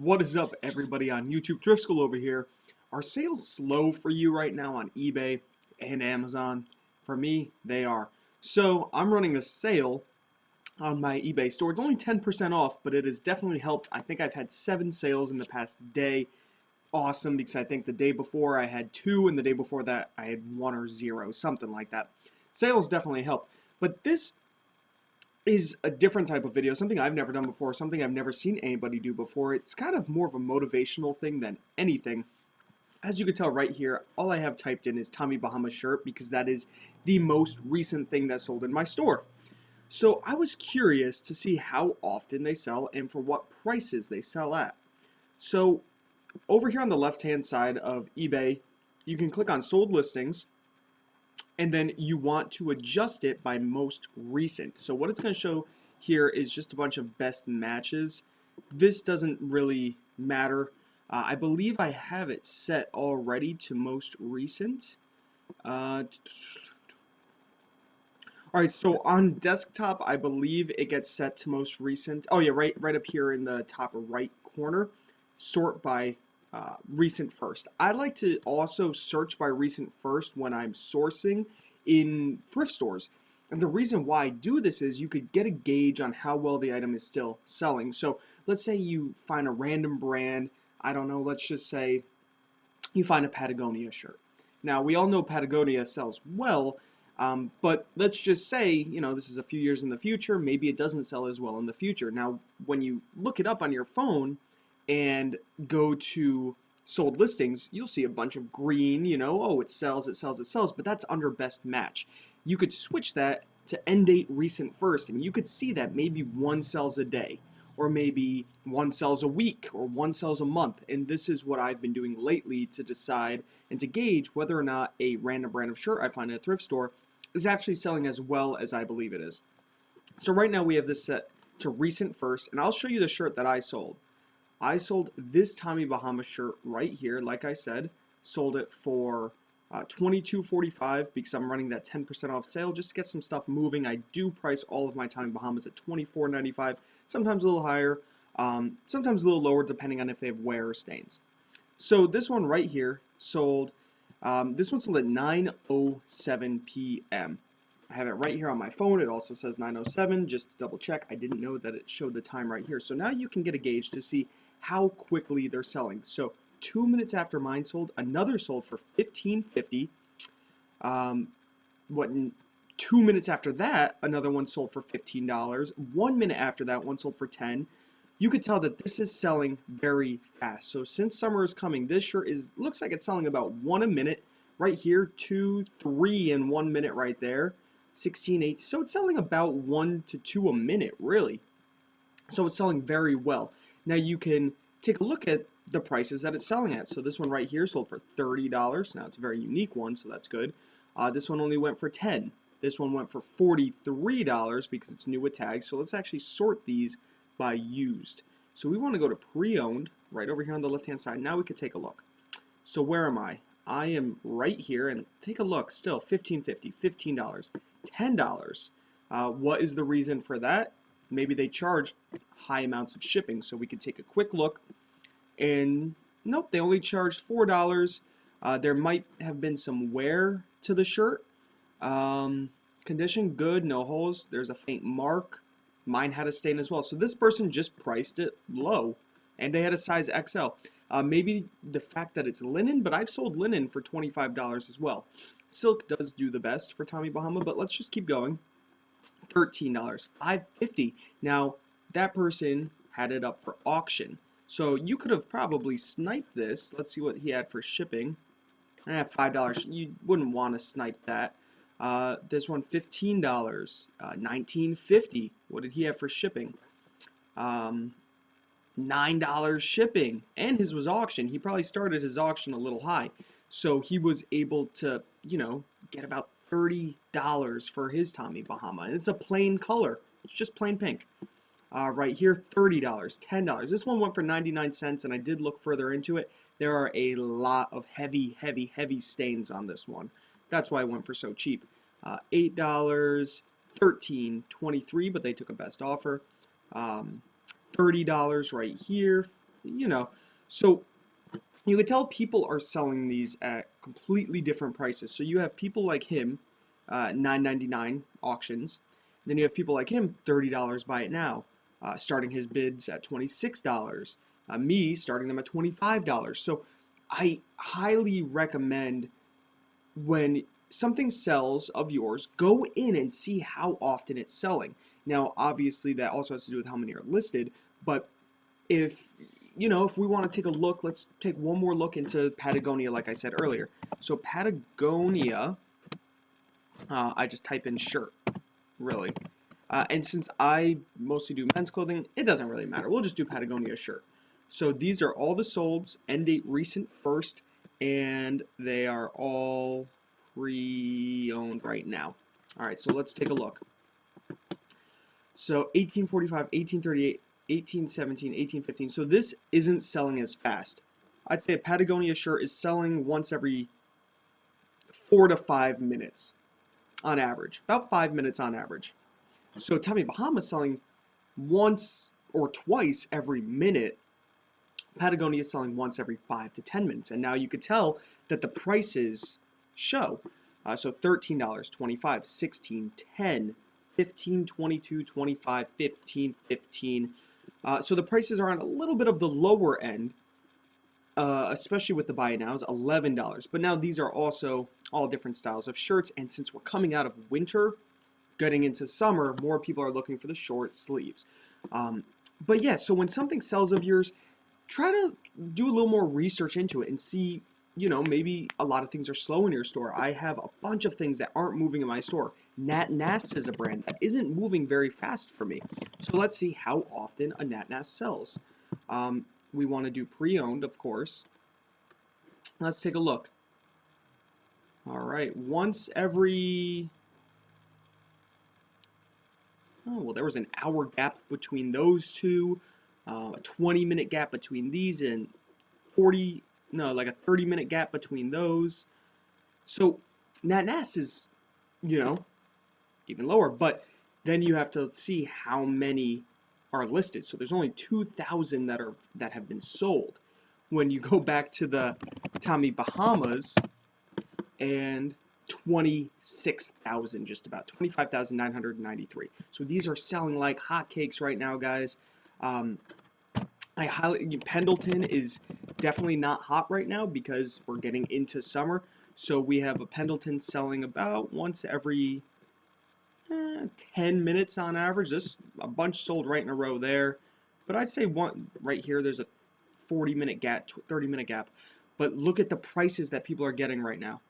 What is up, everybody on YouTube? Thrift School over here. Are sales slow for you right now on eBay and Amazon? For me, they are. So I'm running a sale on my eBay store. It's only 10% off, but it has definitely helped. I think I've had 7 sales in the past day. Awesome, because I think the day before I had 2, and the day before that I had 1 or 0, something like that. Sales definitely help. But this is a different type of video, something I've never done before, something I've never seen anybody do before. It's kind of more of a motivational thing than anything. As you can tell right here, all I have typed in is Tommy Bahama shirt because that is the most recent thing that sold in my store. So I was curious to see how often they sell and for what prices they sell at. So over here on the left hand side of eBay, you can click on sold listings, and then you want to adjust it by most recent. So what it's going to show here is just a bunch of best matches. This doesn't really matter. I believe I have it set already to most recent. Alright, so on desktop, I believe it gets set to most recent. Oh yeah, right up here in the top right corner. Sort by recent first. I like to also search by recent first when I'm sourcing in thrift stores. And the reason why I do this is you could get a gauge on how well the item is still selling. So let's say you find a random brand. I don't know, let's just say you find a Patagonia shirt. Now, we all know Patagonia sells well, but let's just say, you know, this is a few years in the future, maybe it doesn't sell as well in the future. Now, when you look it up on your phone and go to sold listings, you'll see a bunch of green, you know, oh, it sells, it sells, it sells, but that's under best match. You could switch that to end date recent first, and you could see that maybe one sells a day, or maybe one sells a week, or one sells a month. And this is what I've been doing lately to decide and to gauge whether or not a random brand of shirt I find at a thrift store is actually selling as well as I believe it is. So right now we have this set to recent first, and I'll show you the shirt that I sold. I sold this Tommy Bahama shirt right here, like I said, sold it for $22.45 because I'm running that 10% off sale just to get some stuff moving. I do price all of my Tommy Bahamas at $24.95, sometimes a little higher, sometimes a little lower depending on if they have wear or stains. So this one right here sold, this one sold at 9:07 p.m. I have it right here on my phone. It also says 9:07, just to double check. I didn't know that it showed the time right here. So now you can get a gauge to see how quickly they're selling. So 2 minutes after mine sold, another sold for $15.50. What? 2 minutes after that, another one sold for $15. 1 minute after that, one sold for $10. You could tell that this is selling very fast. So since summer is coming, this shirt looks like it's selling about 1 a minute. Right here, 2, 3 in 1 minute right there. 16, 8. So it's selling about 1 to 2 a minute, really. So it's selling very well. Now you can take a look at the prices that it's selling at. So this one right here sold for $30. Now it's a very unique one, so that's good. This one only went for $10. This one went for $43 because it's new with tags. So let's actually sort these by used. So we want to go to pre-owned right over here on the left-hand side. Now we could take a look. So where am I? I am right here, and take a look. Still $15.50, $15, $10. What is the reason for that? Maybe they charge high amounts of shipping. So we could take a quick look, and nope, they only charged $4. There might have been some wear to the shirt. Condition good, no holes. There's a faint mark. Mine had a stain as well. So this person just priced it low, and they had a size XL. Maybe the fact that it's linen, but I've sold linen for $25 as well. Silk does do the best for Tommy Bahama, but let's just keep going. $13, $5.50. Now, that person had it up for auction. So you could have probably sniped this. Let's see what he had for shipping. $5. You wouldn't want to snipe that. This one, $15. $19.50. What did he have for shipping? $9 shipping, and his was auction. He probably started his auction a little high, so he was able to, you know, get about $30 for his Tommy Bahama, and it's a plain color. It's just plain pink. Right here, $30, $10. This one went for 99 cents, and I did look further into it. There are a lot of heavy, heavy, heavy stains on this one. That's why I went for so cheap. $8, $13.23, but they took a best offer. $30 right here. you know. So you could tell people are selling these at completely different prices. So you have people like him, 9.99 auctions. Then you have people like him, $30 buy it now, starting his bids at $26. Me starting them at $25. So I highly recommend when something sells of yours, go in and see how often it's selling. Now, obviously, that also has to do with how many are listed, but if if we want to take a look, let's take one more look into Patagonia, like I said earlier. So Patagonia, I just type in shirt, really. And since I mostly do men's clothing, it doesn't really matter. We'll just do Patagonia shirt. So these are all the solds, end date recent first, and they are all pre-owned right now. All right, so let's take a look. So 1845, 1838, 1817, 1815. So this isn't selling as fast. I'd say a Patagonia shirt is selling once every 4 to 5 minutes on average. About 5 minutes on average. So Tommy Bahama is selling once or twice every minute. Patagonia is selling once every 5 to 10 minutes. And now you could tell that the prices show. So $13, 25, 16, 10, 15, 22, 25, 15, 15. So the prices are on a little bit of the lower end, especially with the buy it nows, $11. But now these are also all different styles of shirts. And since we're coming out of winter, getting into summer, more people are looking for the short sleeves. But yeah, so when something sells of yours, try to do a little more research into it and see, maybe a lot of things are slow in your store. I have a bunch of things that aren't moving in my store. Nat Nast is a brand that isn't moving very fast for me. So let's see how often a Nat Nast sells. We want to do pre-owned, of course. Let's take a look. All right, once every... Oh, well, there was an hour gap between those two, a 20-minute gap between these, and like a 30-minute gap between those. So Nat Nast is, even lower, but then you have to see how many are listed. So there's only 2,000 that have been sold. When you go back to the Tommy Bahamas, and 26,000, just about 25,993. So these are selling like hotcakes right now, guys. Pendleton is definitely not hot right now because we're getting into summer. So we have a Pendleton selling about once every 10 minutes on average. This a bunch sold right in a row there, but I'd say one right here. There's a 40-minute gap, 30-minute gap. But look at the prices that people are getting right now.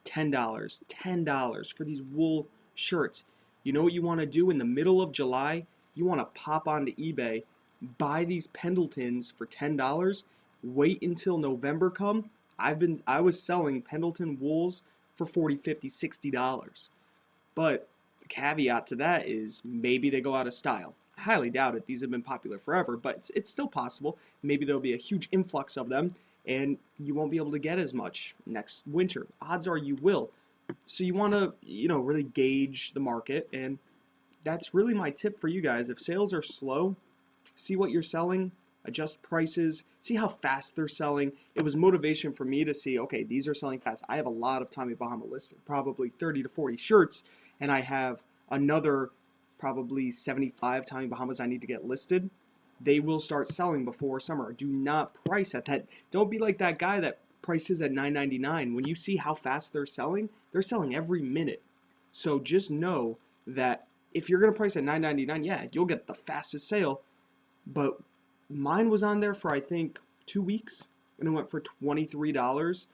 $10 for these wool shirts. You know what you want to do in the middle of July? You want to pop onto eBay, buy these Pendletons for $10, wait until November come. I was selling Pendleton wools for $40, $50, $60. But the caveat to that is maybe they go out of style. I highly doubt it. These have been popular forever, but it's still possible. Maybe there'll be a huge influx of them and you won't be able to get as much next winter. Odds are you will. So you want to, really gauge the market, and that's really my tip for you guys. If sales are slow, see what you're selling, adjust prices, see how fast they're selling. It was motivation for me to see, okay, these are selling fast. I have a lot of Tommy Bahama listed, probably 30 to 40 shirts, and I have another probably 75 Tommy Bahamas I need to get listed. They will start selling before summer. Do not price at that. Don't be like that guy that prices at $9.99. When you see how fast they're selling every minute. So just know that if you're going to price at $9.99, yeah, you'll get the fastest sale. But mine was on there for, I think, 2 weeks, and it went for $23.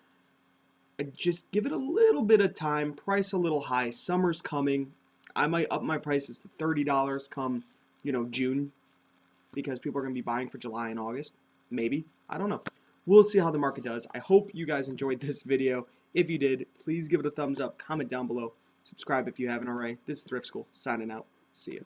Just give it a little bit of time. Price a little high. Summer's coming. I might up my prices to $30 come, June, because people are going to be buying for July and August. Maybe. I don't know. We'll see how the market does. I hope you guys enjoyed this video. If you did, please give it a thumbs up, comment down below, subscribe if you haven't already. This is Thrift School, signing out. See ya.